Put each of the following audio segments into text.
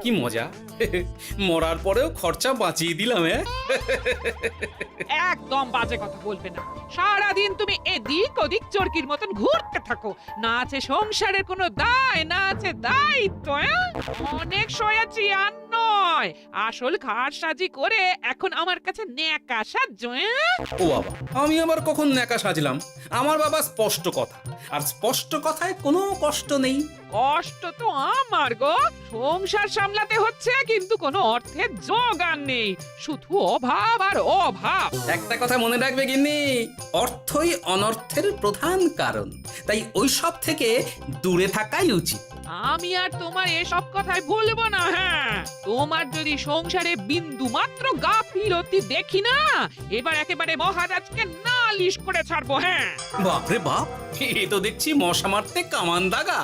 কি মজা। মরার পরেও খরচা বাঁচিয়ে দিলাম। একদম বাজে কথা বলবে না। সারাদিন তুমি এদিক ওদিক চরকির মতন ঘুরতে থাকো, না আছে সংসারের কোনো দায়, না আছে দায়িত্ব। অনেক সয়াছি আর নয়, আসল ঘাট সাজি করে এখন আমার কাছে ন্যাকা সাহায্য। ও বাবা, আমি আবার কখন ন্যাকা সাজলাম? আমার বাবা স্পষ্ট কথা, আর স্পষ্ট কথায় কোনো কষ্ট নেই। কষ্ট তো আমার গো, সংসার সামলাতে হচ্ছে কিন্তু কোনো অর্থের জোগান নেই, শুধু অভাব আর অভাব। একটা কথা মনে রাখবে গিন্নি, অর্থই অনর্থের প্রধান কারণ, তাই ওই সব থেকে দূরে থাকাই উচিত। আমি আর তোমার এসব কথাই বলবো না। হ্যাঁ, তোমার যদি সংসারে বিন্দু মাত্র গাফিলতি দেখি না, এবার একেবারে মহারাজকে নালিশ করে ছাড়বো। হ্যাঁ, বাপরে বাপ, এ তো দেখছি মশা মারতে কামান দাগা।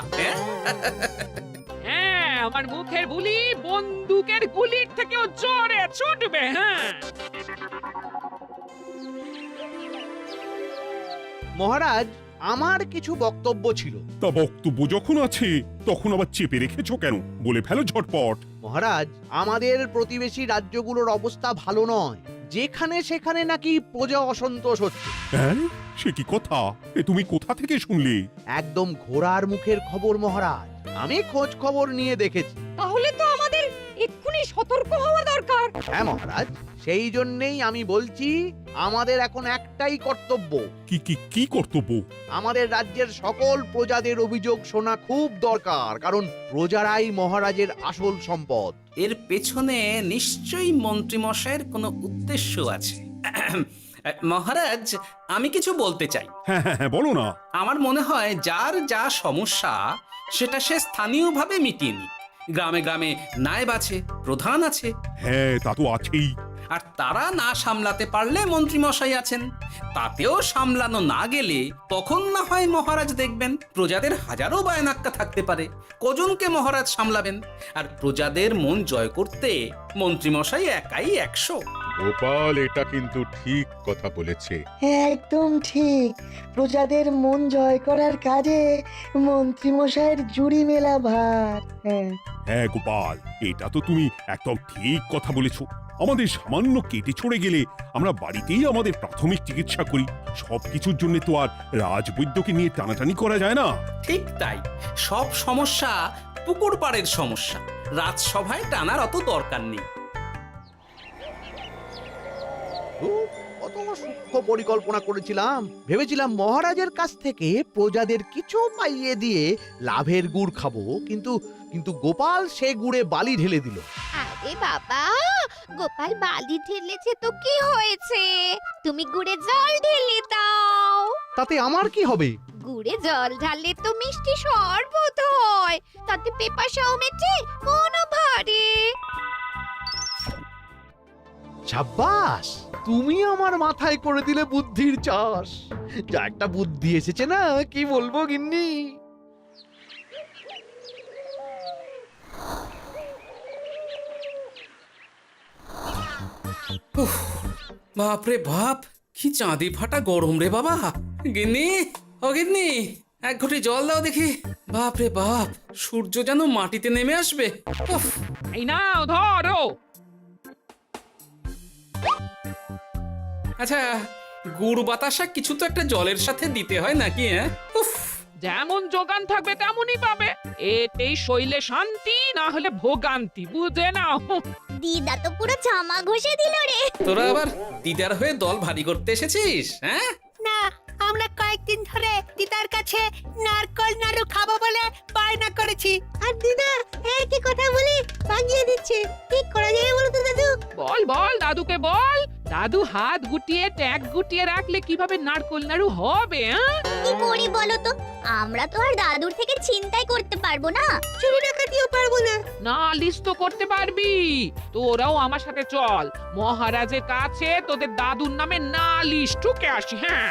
হ্যাঁ, আমার মুখের বুলি বন্দুকের গুলির থেকেও জোরে ছুটবে। হ্যাঁ, মহারাজ, আমার কিছু বক্তব্য ছিল। তা বক্তব্য যখন আছে তখন আবার চেপে রেখেছো কেন? বলে ফেলো ঝটপট। মহারাজ, আমাদের প্রতিবেশী রাজ্যগুলোর অবস্থা ভালো নয়, যেখানে সেখানে নাকি প্রজা অসন্তোষ হচ্ছে। হ্যাঁ, সে কি কথা? এ তুমি কোথা থেকে শুনলে? একদম ঘোড়ার মুখের খবর মহারাজ, আমি খোঁজ খবর নিয়ে দেখেছি। তাহলে তো আমাদের এক্ষুনি সতর্ক হওয়া দরকার। হ্যাঁ মহারাজ, সেই জন্যেই আমি বলছি, আমাদের এখন একটাই কর্তব্য। কি কি কি কর্তব্য? আমাদের রাজ্যের সকল প্রজাদের অভিযোগ শোনা খুব দরকার, কারণ প্রজারাই মহারাজের আসল সম্পদ। এর পেছনে নিশ্চয়ই মন্ত্রীমশাইয়ের কোনো উদ্দেশ্য আছে। মহারাজ, আমি কিছু বলতে চাই। হ্যাঁ হ্যাঁ হ্যাঁ, বলো না। আমার মনে হয় যার যা সমস্যা সেটা সে স্থানীয়ভাবে মিটিয়ে নিক। গ্রামে গ্রামে নায়েব আছে, প্রধান আছে, হ্যাঁ, তা তো আছেই। আর তারা না সামলাতে পারলে মন্ত্রীমশাই আছেন। তাতেও সামলানো না গেলে তখন না হয় মহারাজ দেখবেন। প্রজাদের হাজারো বায়নাক্কা থাকতে পারে, কজনকে মহারাজ সামলাবেন? আর প্রজাদের মন জয় করতে মন্ত্রীমশাই একাই 100। গোপাল এটা কিন্তু ঠিক কথা বলেছে। একদম ঠিক। প্রজাদের মন জয় করার কাজে মন্ত্রীমশাইয়ের জুড়ি মেলা ভার। হ্যাঁ, হ্যাঁ গোপাল, এটা তো তুমি একদম ঠিক কথা বলেছো। আমাদের সামান্য কেটে ছড়ে গেলে আমরা বাড়িতেই আমাদের প্রাথমিক চিকিৎসা করি। সবকিছুর জন্য তো আর রাজবৈদ্যকে নিয়ে টানাটানি করা যায় না। ঠিক তাই, সব সমস্যা পুকুর পাড়ের সমস্যা, রাজসভায় টানার অত দরকার নেই। কত সূক্ষ্ম পরিকল্পনা করেছিলাম। ভেবেছিলাম মহারাজের কাছ থেকে প্রজাদের কিছু পাইয়ে দিয়ে লাভের গুড় খাবো, কিন্তু কিন্তু গোপাল সে গুড়ে বালি ঢেলে দিল। আরে বাবা, গোপাল বালি ঢেলেছে তো কি হয়েছে? তুমি গুড়ে জল ঢেলে দাও। তাতে আমার কি হবে? গুড়ে জল ঢাললে তো মিষ্টি শরবত হয়, তাতে পেপাসাও মেটে, মনও ভরে। সাব্বাস, তুমি আমার মাথায় করে দিলে বুদ্ধির চাষ। যা একটা বুদ্ধি এসেছে না, কি বলবো গিন্নি। বাপরে বাপ, কি চাঁদি ফাটা গরম রে বাবা। গিন্নি, ও গিন্নি, এক ঘটি জল দাও দেখি। বাপরে বাপ, সূর্য যেন মাটিতে নেমে আসবে। উফ, এই নাও ধরো। আচ্ছা, গুড় বাতাসা কিছু তো একটা জলের সাথে দিতে হয় নাকি? উফ, যেমন যোগান থাকবে তেমনই পাবে। এতেই শৈলে শান্তি, না হলে ভোগান্তি, বুঝে নাও। দিদা তো পুরো জামা ঘষে দিল রে। তোরা আবার দিদার হয়ে দল ভারী করতে এসেছিস? হ্যাঁ, না, আমরা কয়েকদিন ধরে দিদার কাছে নারকল নাড়ু খাবো বলে বায়না করেছি। আর দিদা একই কথা বলে ভাঙিয়ে দিচ্ছে। কি করা যায় বলো তো দাদু? বল বল দাদুকে বল। দাদু হাত গুটিয়ে ট্যাগ গুটিয়ে রাখলে কিভাবে নারকোল নাড়ু হবে? কি করি বলো তো? আমরা তো আর দাদুর থেকে চিন্তাই করতে পারবো না, চুরি ডাকাতিও পারবো না। নালিশ তো করতে পারবি। তোরাও আমার সাথে চল, মহারাজের কাছে তোদের দাদুর নামে নালিশ ঠুকে আসি। হ্যাঁ,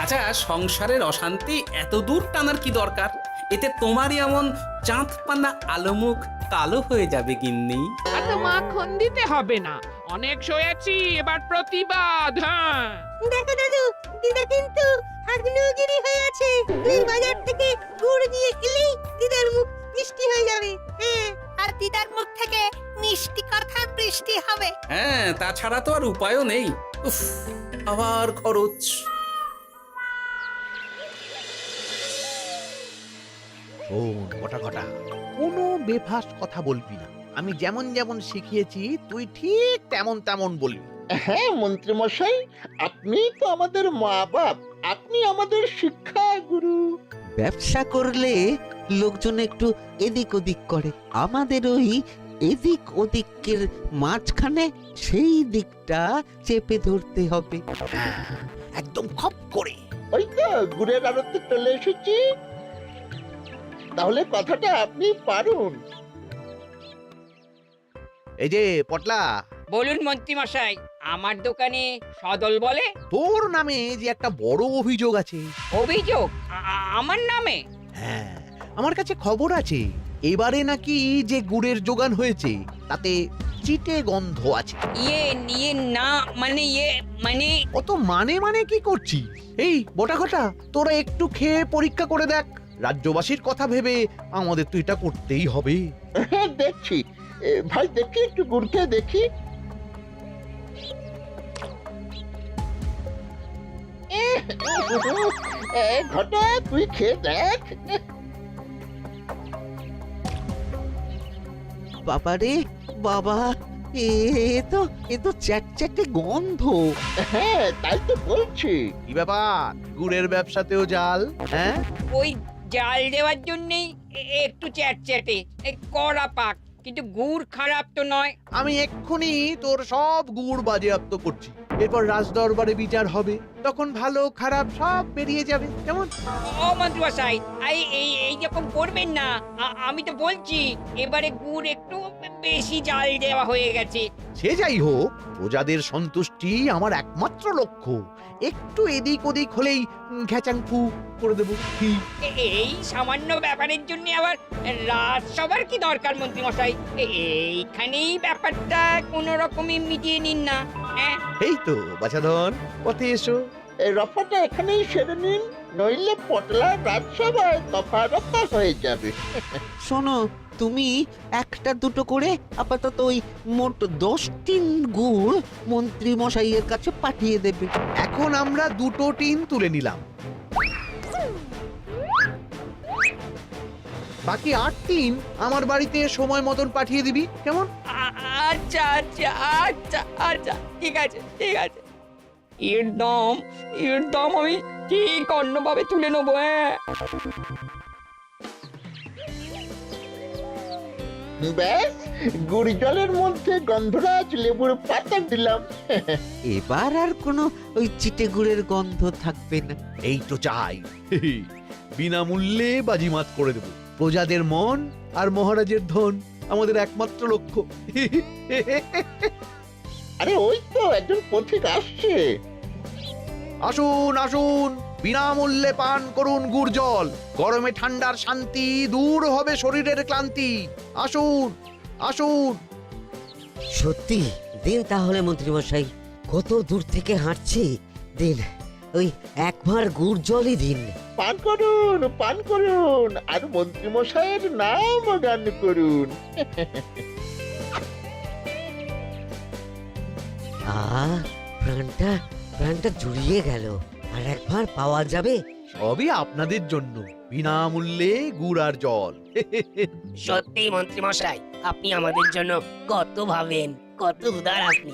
আচ্ছা, সংসারের অশান্তি এত দূর টানার কি দরকার? এতে তোমারই এমন চাঁদ পানা আলো মুখ কালো হয়ে যাবে গিন্নি। এত মাখন দিতে হবে না, অনেক সয়েছি, এবার প্রতিবাদ। হ্যাঁ, দেখো দাদু, দিদা কিন্তু আগ্নেয়গিরি হয়ে আছে। তুই বাজার থেকে গুড় নিয়ে এলেই দিদার মুখ মিষ্টি হয়ে যাবে। হ্যাঁ, আর দিদার মুখ থেকে মিষ্টি কথার বৃষ্টি হবে। হ্যাঁ, তাছাড়া তো আর উপায়ও নেই। উফ, আবার খরচ। শোন কটা কোনো বেফাস কথা বলবি না। আমি যেমন যেমন শিখিয়েছি তুই ঠিক তেমন তেমন বলবি। হ্যাঁ মন্ত্রী মশাই, আপনি তো আমাদের মা বাপ, আপনি আমাদের শিক্ষা গুরু। ব্যবসা করলে লোকজন একটু এদিক ওদিক করে, আমাদের ওই এদিক ওদিকের মাঝখানে সেই দিকটা চেপে ধরতে হবে। হ্যাঁ, একদম খপ করে। ওই তো গুড়ের আড়তে চলে এসেছি, তাহলে কথাটা আপনি পারুন। এই যে পটলা, বলুন মন্ত্রী মশাই, আমার দোকানে সদল বলে তোর নামে যে একটা বড় অভিযোগ আছে। অভিযোগ আমার নামে? হ্যাঁ, আমার কাছে খবর আছে এবারে নাকি যে গুড়ের যোগান হয়েছে তাতে চিটে গন্ধ আছে। ইয়ে না মানে মানে অত মানে কি করছি? এই বটাঘটা, তোরা একটু খেয়ে পরীক্ষা করে দেখ। রাজ্যবাসীর কথা ভেবে আমাদের তো এটা করতেই হবে। হ্যাঁ দেখছি, ভাই দেখি একটু গুড় খেয়ে দেখি। ঘটা তুই খেয়ে দেখ। বাবারে বাবা, এ তো চ্যাটচ্যাটে গন্ধ। হ্যাঁ তাই তো বলছি। কি ব্যাপার, গুড়ের ব্যবসাতেও জাল? হ্যাঁ, ওই জাল দেওয়ার জন্যই একটু চ্যাটচ্যাটে, কড়া পাক, কিন্তু গুড় খারাপ তো নয়। আমি এক্ষুনি তোর সব গুড় বাজেয়াপ্ত করছি। এরপর রাজদরবারে বিচার হবে, তখন ভালো খারাপ সব বেরিয়ে যাবে। কেমন? ও মন্ত্রী মশাই, এই রকম করবেন না। আমি তো বলছি এবারে গুড় একটু বেশি জাল দেওয়া হয়ে গেছে। সে যাই হোক, প্রজাদের সন্তুষ্টি আমার একমাত্র লক্ষ্য। একটু এদিক ওদিক হলেই ঘ্যাচাংফু করে দেবো। কি এই সামান্য ব্যাপারের জন্য আবার রাজসভার কি দরকার মন্ত্রী মশাই? এইখানেই ব্যাপারটা কোনো রকমই মিটিয়ে নিন না। হ্যাঁ, এই তো বাছাধন, পথে এসো। এই রফাটা এখানেই সেরে নিন, নইলে পটলা রাজসভায় দফা রফা হয়ে যাবে। শোনো, তুমি একটা দুটো করে আপাতত ওই মোট 10 টিন গুড় মন্ত্রী মশাইয়ের কাছে পাঠিয়ে দেবে। এখন আমরা 2 টিন তুলে নিলাম, বাকি 8 টিন আমার বাড়িতে সময় মতন পাঠিয়ে দিবি। কেমন? আচ্ছা আচ্ছা আচ্ছা আচ্ছা, ঠিক আছে ঠিক আছে। এর দাম আমি ঠিক অন্যভাবে তুলে নেবো। হ্যাঁ, ব্যাস, গুড় জলের মধ্যে গন্ধরাজ লেবুর পাতা দিলাম। এবার আর কোনো ওই চিটে গুড়ের গন্ধ থাকবে না। এই তো চাই। বিনামূল্যে বাজিমাত করে দেব। প্রজাদের মন আর মহারাজের ধন আমাদের একমাত্র লক্ষ্য। আরে ওই তো একজন পথিক আসছে। আসুন আসুন, বিনামূল্যে পান করুন গুড় জল। গরমে ঠান্ডার শান্তি, দূর হবে শরীরের ক্লান্তি। আসুন আসুন। সত্যি দিন তাহলে মন্ত্রী মশাই, কত দূর থেকে হাঁটছি, দিন ওই একবার গুড় জলই দিন। পান করুন আর মন্ত্রী মশাইয়ের নাম গান করুন। প্রাণটা জুড়িয়ে গেল। আর একবার পাওয়া যাবে? সবই আপনাদের জন্য, বিনামূল্যে গুড় আর জল। সত্যি মন্ত্রী মশাই, আপনি আমাদের জন্য কত ভাবেন, কত উদার আপনি।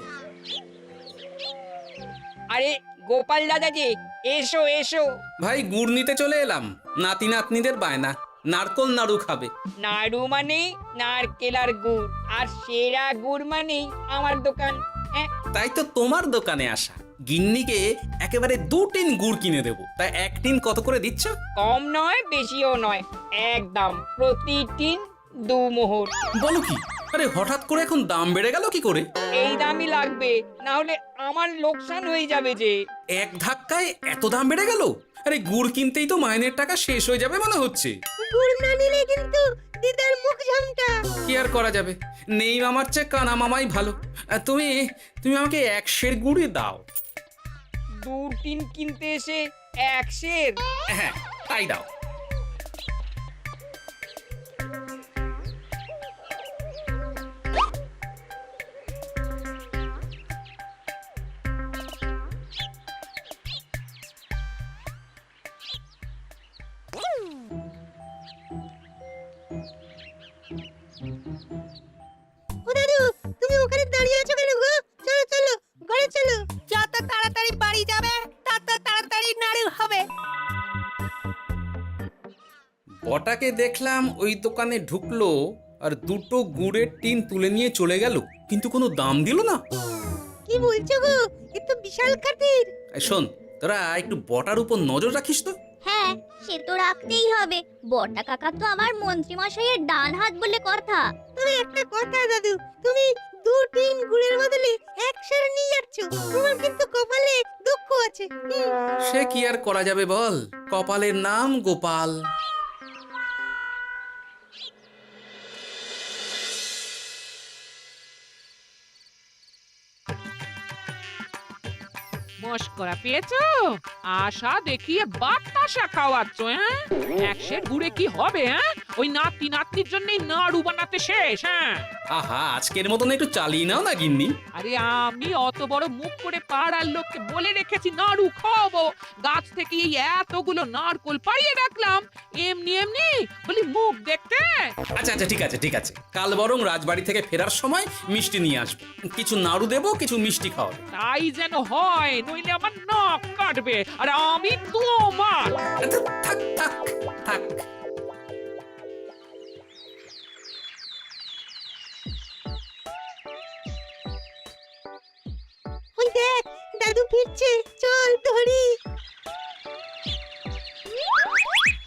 আরে গোপাল দাদা যে, এসো এসো। ভাই, গুড় নিতে চলে এলাম। নাতি নাতনিদের বায়না, নারকোল নাড়ু খাবে। নাড়ু মানে নারকেল আর গুড়, আর সেরা গুড় মানে আমার দোকান। তাই তো তোমার দোকানে আসা। গিন্নিকে একেবারে 2 টিন গুড় কিনে দেবো। তাই 1 টিন কত করে দিচ্ছ? কম নয় বেশিও নয়, একদম প্রতি টিন 2 মোহর। বলো কি? আরে হঠাৎ করে এখন দাম বেড়ে গেল কি করে? এই দামই লাগবে, না হলে আমার লোকসান হয়ে যাবে যে। এক ধাক্কায় এত দাম বেড়ে গেল? আরে গুড় কিনতেই তো মাইনের টাকা শেষ হয়ে যাবে মনে হচ্ছে। গুড় না নিলে কিন্তু দিদার মুখ ঝামটা। কি আর করা যাবে, নেই মামার চেয়ে কানা মামাই ভালো। তুমি আমাকে 1 সের গুড়ই দাও। 2 টিন কিনতে এসে 1 সের? হ্যাঁ, তাই দাও। ও দাদু, তুমি ওখানে দাঁড়িয়ে আছো কেন গো? চলো চলো, ঘরে চলো। যত তাড়াতাড়ি বাড়ি যাবে তত তাড়াতাড়ি নাড়ু হবে। বটাকে দেখলাম ওই দোকানে ঢুকলো আর দুটো গুড়ের টিন তুলে নিয়ে চলে গেল, কিন্তু কোনো দাম দিল না। কি বলছো গো? এ তো বিশাল খাতির। এই শোন, তোরা একটু বটার উপর নজর রাখিস তো। হ্যাঁ, সে তো রাখতেই হবে। বটা কাকা তো আমার মন্ত্রীমশাইয়ের ডান হাত বলে কথা। তবে একটা কথা দাদু, তুমি 2 টিন গুড়ের বদলে 1 সের নিয়ে যাচ্ছ। তোমার কিন্তু কপালে দুঃখ আছে। সে কি আর করা যাবে বল, কপালের নাম গোপাল। মস্করা পেয়েছো? আশা দেখিয়ে বাতাসা খাওয়াচ্ছ, হ্যাঁ? 1 সের গুড়ে কি হবে, হ্যাঁ? ওই নাতি নাতনির জন্যই নাড়ু বানাতে শেষ, হ্যাঁ? আহা, আজকের মতন একটু চালিয়ে নাও না গিন্নি। আরে আমি অত বড় মুখ করে পাড়ার লোককে বলে রেখেছি নাড়ু খাওয়াবো, গাছ থেকে এই এতগুলো নারকোল পাড়িয়ে রাখলাম, এমনি এমনি বলি মুখ দেখতে। আচ্ছা আচ্ছা, ঠিক আছে ঠিক আছে, কাল বরং রাজবাড়ি থেকে ফেরার সময় মিষ্টি নিয়ে আসবো। কিছু নাড়ু দেবো, কিছু মিষ্টি খাওয়াবো। তাই যেন হয়, নইলে আমার নাক কাটবে আর আমি তোমার। আচ্ছা, থাক থাক থাক। ওই দেখ, দাদু ফিরছে, চল ধরি।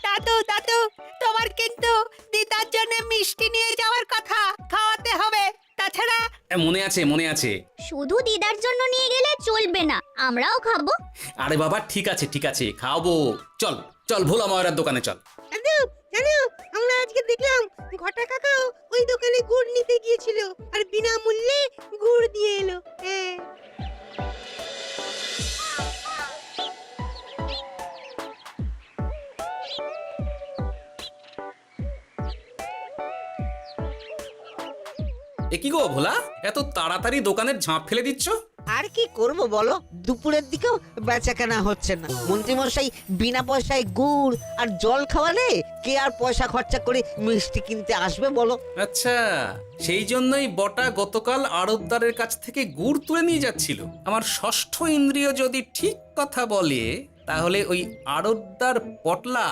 দাদু দাদু, তোমার কিন্তু দিদার জন্য মিষ্টি নিয়ে যাওয়ার কথা, খাওয়াতে হবে। তাছাড়া মনে আছে মনে আছে। শুধু দিদার জন্য নিয়ে গেলে চলবে না, আমরাও খাবো। আরে বাবা, ঠিক আছে ঠিক আছে, খাওয়াবো। চল চল, ভোলা ময়রার দোকানে চল। দাদু জানো, আমরা আজকে দেখলাম ঘটা কাকাও ওই দোকানে গুড় নিতে গিয়েছিল আর বিনামূল্যে গুড় দিয়ে এলো। হ্যাঁ, এ কি গো ভোলা, এত তাড়াতাড়ি দোকানের ঝাঁপ ফেলে দিচ্ছ? আর কি করব বলো, দুপুরের দিকেও বেচা কেনা হচ্ছে না। মন্ত্রীমশাই বিনা পয়সায় গুড় আর জল খাওয়ালে কে আর পয়সা খরচা করে মিষ্টি কিনতে আসবে বলো? আচ্ছা, সেই জন্যই বটা গতকাল আড়তদারের কাছ থেকে গুড় তুলে নিয়ে যাচ্ছিল। আমার ষষ্ঠ ইন্দ্রিয় যদি ঠিক কথা বলে, তাহলে ওই আড়তদার পটলা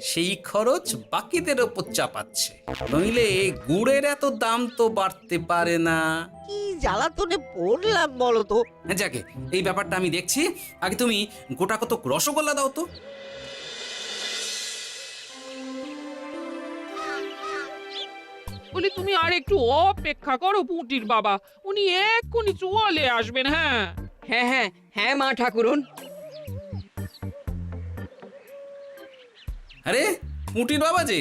সেই খরচ বাকিদের ওপর চাপাচ্ছে। নইলে গুড়ের এত দাম তো বাড়তে পারে না। কি জ্বালাতনে পড়লাম বলো তো। যাকে, এই ব্যাপারটা আমি দেখছি। আগে তুমি গোটা কত রসগোল্লা দাও তো। বলি তুমি আর একটু অপেক্ষা করো পুঁটির বাবা, উনি এক্ষুনি চলে আসবেন। হ্যাঁ হ্যাঁ হ্যাঁ হ্যাঁ মা ঠাকুরন। আরে পুঁটির বাবা যে,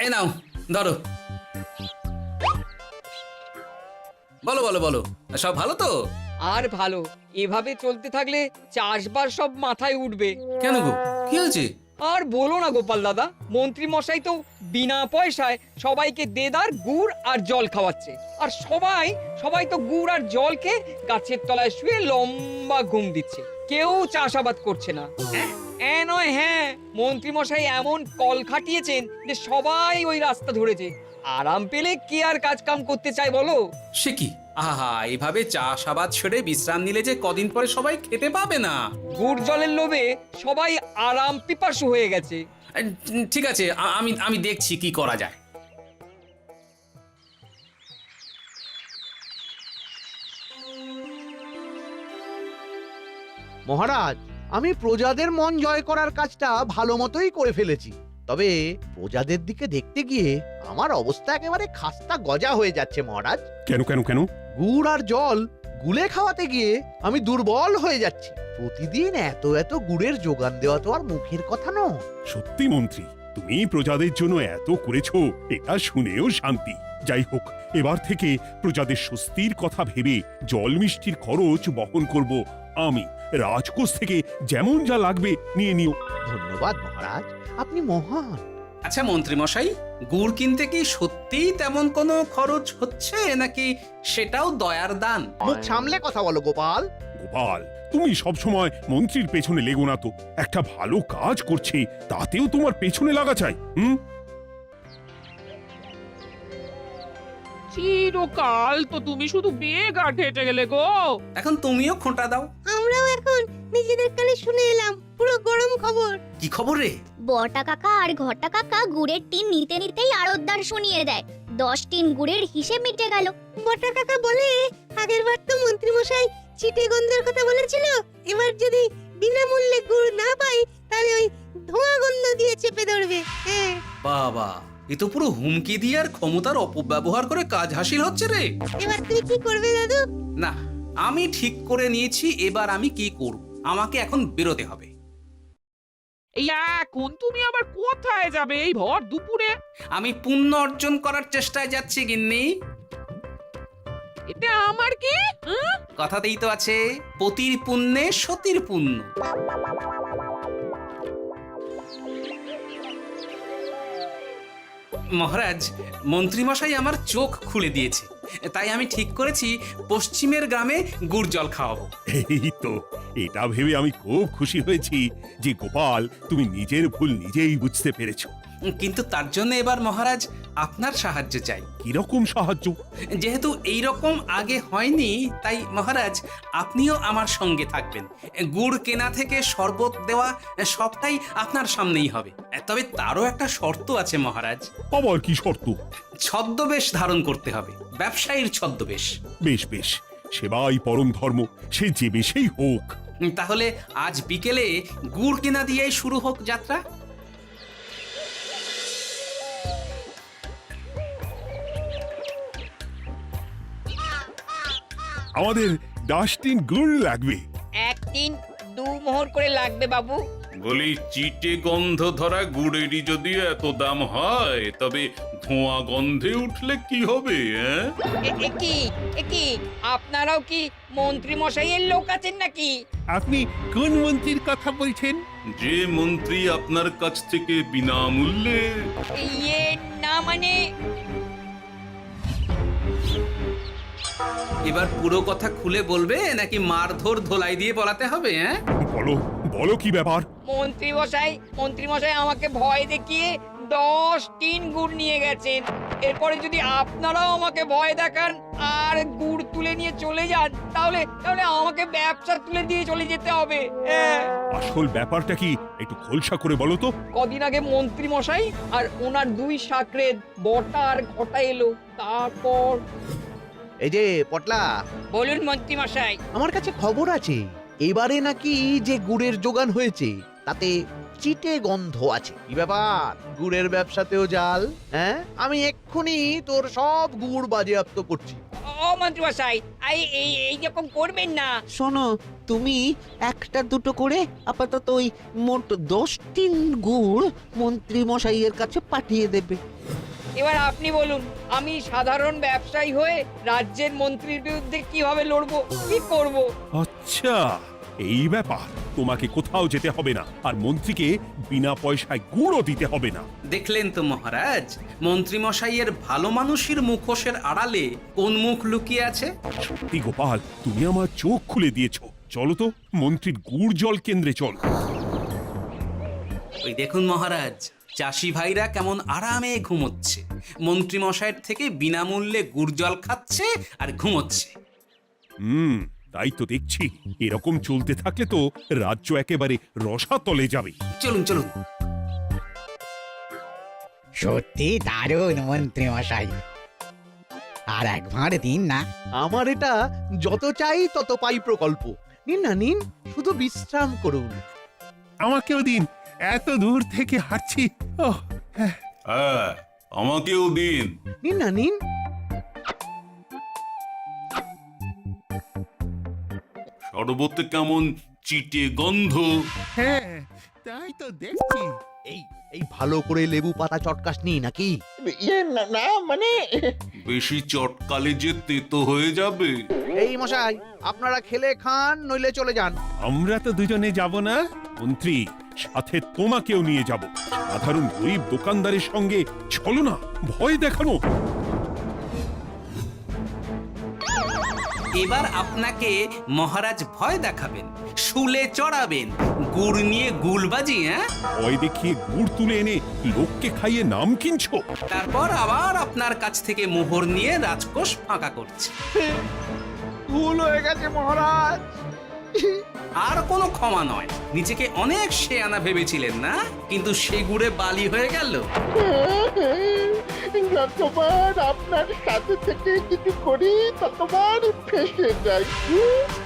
এ নাও ধরো। বলো বলো বলো, সব ভালো তো? আর ভালো, এভাবে চলতে থাকলে চাষবাস সব মাথায় উঠবে। কেন গো, কি হয়েছে? আর বলো না গোপাল দাদা, মন্ত্রী মশাই তো বিনা পয়সায় সবাইকে দেদার গুড় আর জল খাওয়াচ্ছে। আর সবাই তো গুড় আর জলকে গাছের তলায় শুয়ে লম্বা ঘুম দিচ্ছে, কেউ চাষাবাদ করছে না। নয়, হ্যাঁ, মন্ত্রী মশাই এমন কল খাটিয়েছেন যে সবাই ওই রাস্তা ধরেছে। আরাম পেলে কে আর কাজ কাম করতে চায় বলো? সে কি, আহা, এভাবে চাষাবাদ ছেড়ে বিশ্রাম নিলে যে কদিন পরে সবাই খেতে পাবে না। গুড় জলের লোভে সবাই আরাম পিপাসু হয়ে গেছে। ঠিক আছে, আমি দেখছি কি করা যায়। মহারাজ, আমি প্রজাদের মন জয় করার কাজটা ভালো মতোই করে ফেলেছি। তবে প্রজাদের দিকে দেখতে গিয়ে আমার অবস্থা একেবারে খাস্তা গজা হয়ে যাচ্ছে মহারাজ। কেন কেন কেন? গুড় আর জল গুলে খাওয়াতে গিয়ে আমি দুর্বল হয়ে যাচ্ছি। প্রতিদিন এত এত গুড়ের যোগান দেওয়া তো আর মুখের কথা নয়। সত্যি মন্ত্রী, তুমি প্রজাদের জন্য এত করেছো, এটা শুনেও শান্তি। যাই হোক, এবার থেকে প্রজাদের স্বস্তির কথা ভেবে জল মিষ্টির খরচ বহন করব আমি। রাজকোষ থেকে যেমন যা লাগবে নিয়ে নিও। ধন্যবাদ মহারাজ, আপনি মহান। আচ্ছা মন্ত্রী মশাই, গুড় কিনতে কি সত্যি তেমন কোনো খরচ হচ্ছে, নাকি সেটাও দয়ার দান? মুখ সামলে কথা বলো গোপাল। গোপাল, তুমি সবসময় মন্ত্রীর পেছনে লেগো না তো। একটা ভালো কাজ করছে, তাতেও তোমার পেছনে লাগা চাই। চিরকাল তো তুমি শুধু বেগার ঘেটে গেলে গো। এখন তুমিও খোঁটা দাও। আমরাও এখন নিজেদের কানে শুনে এলাম পুরো গরম খবর। কি খবর রে? বটা কাকা আর ঘটা কাকা গুড়ের টিন নিতে নিতেই আড়তদার শুনিয়ে দেয় 10 টিন গুড়ের হিসেব মিটে গেল। বটা কাকা বলে আগের বার তো মন্ত্রী মশাই চিটে গন্ধের কথা বলেছিল, এবার যদি বিনামূল্যে গুড় না পাই তাহলে ওই ধোঁয়া গন্ধ দিয়ে চেপে ধরবে। হ্যাঁ, বাবা, এ তো পুরো হুমকি দিয়ে আর ক্ষমতার অপব্যবহার করে কাজ হাসিল হচ্ছে রে। এবার তুমি কি করবে দাদু? না, আমি ঠিক করে নিয়েছি এবার আমি কি করব। আমাকে এখন বেরোতে হবে। এই এখন তুমি আবার কোথায় যাবে এই ভর দুপুরে? আমি পুণ্য অর্জন করার চেষ্টায় যাচ্ছি গিন্নি। এতে আমার কি? হ্যাঁ? কথাতেই তো আছে, পতির পুণ্যে সতীর পুণ্য। মহারাজ, মন্ত্রীমশাই আমার চোখ খুলে দিয়েছে, তাই আমি ঠিক করেছি পশ্চিমের গ্রামে গুড় জল খাওয়াবো। এই তো, এটা ভেবে আমি খুব খুশি হয়েছি যে গোপাল তুমি নিজের ভুল নিজেই বুঝতে পেরেছো। কিন্তু তার জন্য এবার মহারাজ আপনার সাহায্য চাই। কিরকম সাহায্য? যেহেতু এই রকম আগে হয়নি, তাই মহারাজ আপনিও আমার সঙ্গে থাকবেন। গুড় কেনা থেকে শরবত দেওয়া সবটাই আপনার সামনেই হবে। তবে তারও একটা শর্ত আছে মহারাজ। আবার কি শর্ত? ছদ্মবেশ ধারণ করতে হবে, ব্যবসায়ীর ছদ্মবেশ। বেশ বেশ, সেবাই পরম ধর্ম, সে যে বেশেই হোক। তাহলে আজ বিকেলে গুড় কেনা দিয়েই শুরু হোক যাত্রা। আমাদের 10 টিন গুড় লাগবে। 1 টিন 2 মোহর করে লাগবে বাবু। বলি, চিটে গন্ধ ধরা গুড়েরই যদি এত দাম হয়, তবে ধোঁয়া গন্ধে উঠলে কি হবে? কি আপনারাও কি মন্ত্রী মশাইয়ের লোক আছেন নাকি? আপনি কোন মন্ত্রীর কথা বলছেন? যে মন্ত্রী আপনার কাছ থেকে বিনামূল্যে। ইয়ে না মানে এবার পুরো কথা খুলে বলবে নাকি মারধর ধোলাই দিয়ে বলাতে হবে? বলো বলো, কি ব্যাপার? মন্ত্রী মশাই আমাকে ভয় দেখিয়ে 10 টিন গুড় নিয়ে গেছেন। এরপরে যদি আপনারাও আমাকে ভয় দেখান আর গুড় তুলে নিয়ে চলে যান, তাহলে আমাকে ব্যবসা তুলে দিয়ে চলে যেতে হবে। আসল ব্যাপারটা কি একটু খোলসা করে বলো তো। কদিন আগে মন্ত্রী মশাই আর ওনার 2 সাকরেদ বটা আর ঘটা এলো, তারপর। এই যে পটলা, বলুন মন্ত্রী মশাই। আমার কাছে খবর আছে এবারে নাকি যে গুড়ের যোগান হয়েছে তাতে চিটে গন্ধ আছে। কি ব্যাপার, গুড়ের ব্যবসাতেও জাল? হ্যাঁ, আমি এক্ষুনি তোর সব গুড় বাজেয়াপ্ত করছি। ও মন্ত্রী মশাই, এই রকম করবেন না। শোনো, তুমি 1-2 করে আপাতত ওই মোট 10 টিন গুড় মন্ত্রী মশাইয়ের কাছে পাঠিয়ে দেবে। এবার আপনি বলুন, আমি সাধারণ ব্যবসায়ী হয়ে রাজ্যের মন্ত্রীর বিরুদ্ধে কিভাবে লড়বো, কি করব? আচ্ছা, এই ব্যাপার। তোমাকে কোথাও যেতে হবে না, আর মন্ত্রীকে বিনা পয়সায় গুড়ও দিতে হবে না। দেখলেন তো মহারাজ, মন্ত্রী মশাইয়ের ভালো মানুষের মুখোশের আড়ালে কোন মুখ লুকিয়ে আছে। সত্যি গোপাল, তুমি আমার চোখ খুলে দিয়েছো। চলো তো মন্ত্রীর গুড় জল কেন্দ্রে চল। ওই দেখুন মহারাজ, চাষি ভাইরা কেমন আরামে ঘুমোচ্ছে, মন্ত্রী মশাইয়ের থেকে বিনামূল্যে গুড় জল খাচ্ছে আর ঘুমোচ্ছে। তাই তো দেখছি। এরকম চলতে থাকলে তো রাজ্য একেবারে রসাতলে যাবে। চলুন চলুন। সত্যি দারুণ মন্ত্রী মশাই, আর একবার দিন না। আমার এটা যত চাই তত পাই প্রকল্প। নিন না নিন, শুধু বিশ্রাম করুন। আমাকেও দিন, এত দূর থেকে হাঁটছি। হ্যাঁ, আমাকেও দিন। নিন না নিন। শরবতে কেমন চিটে গন্ধ। হ্যাঁ, তাই তো দেখছি। এই ভালো করে লেবু পাতা চটকাসনি নাকি? না মানে বেশি চটকালে যে তেতো হয়ে যাবে। এই মশাই, আপনারা খেলে খান, নইলে চলে যান। আমরা তো দুজনে যাব না মন্ত্রী, সাথে তোমাকেও নিয়ে যাব। সাধারণ গরিব দোকানদারের সঙ্গে চলো না, ভয় দেখানো। এবার আপনাকে মহারাজ ভয় দেখাবেন, শুলে চড়াবেন, গুড় নিয়ে গুলবাজি। হ্যাঁ, ভয় দেখিয়ে গুড় তুলে এনে লোককে খাইয়ে নাম কিনছো? তারপর আবার আপনার কাছ থেকে মোহর নিয়ে রাজকোষ ফাঁকা করছে। ভুল হয়ে গেছে মহারাজ। আর কোনো ক্ষমা নয়। নিজেকে অনেক শেয়ানা ভেবেছিলেন না, কিন্তু সে গুড়ে বালি হয়ে গেল। যতবার আপনার সাথে থেকে কিছু করি ততবার ফেসে যাই।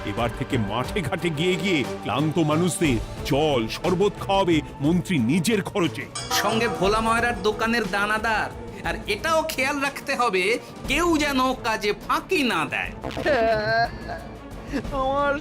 এবার থেকে মাঠে ঘাটে গিয়ে গিয়ে ক্লান্ত মানুষদের জল শরবত খাওয়াবে মন্ত্রী নিজের খরচে। সঙ্গে ভোলা ময়রার দোকানের দানাদার। আর এটাও খেয়াল রাখতে হবে কেউ যেন কাজে ফাঁকি না দেয়। আমার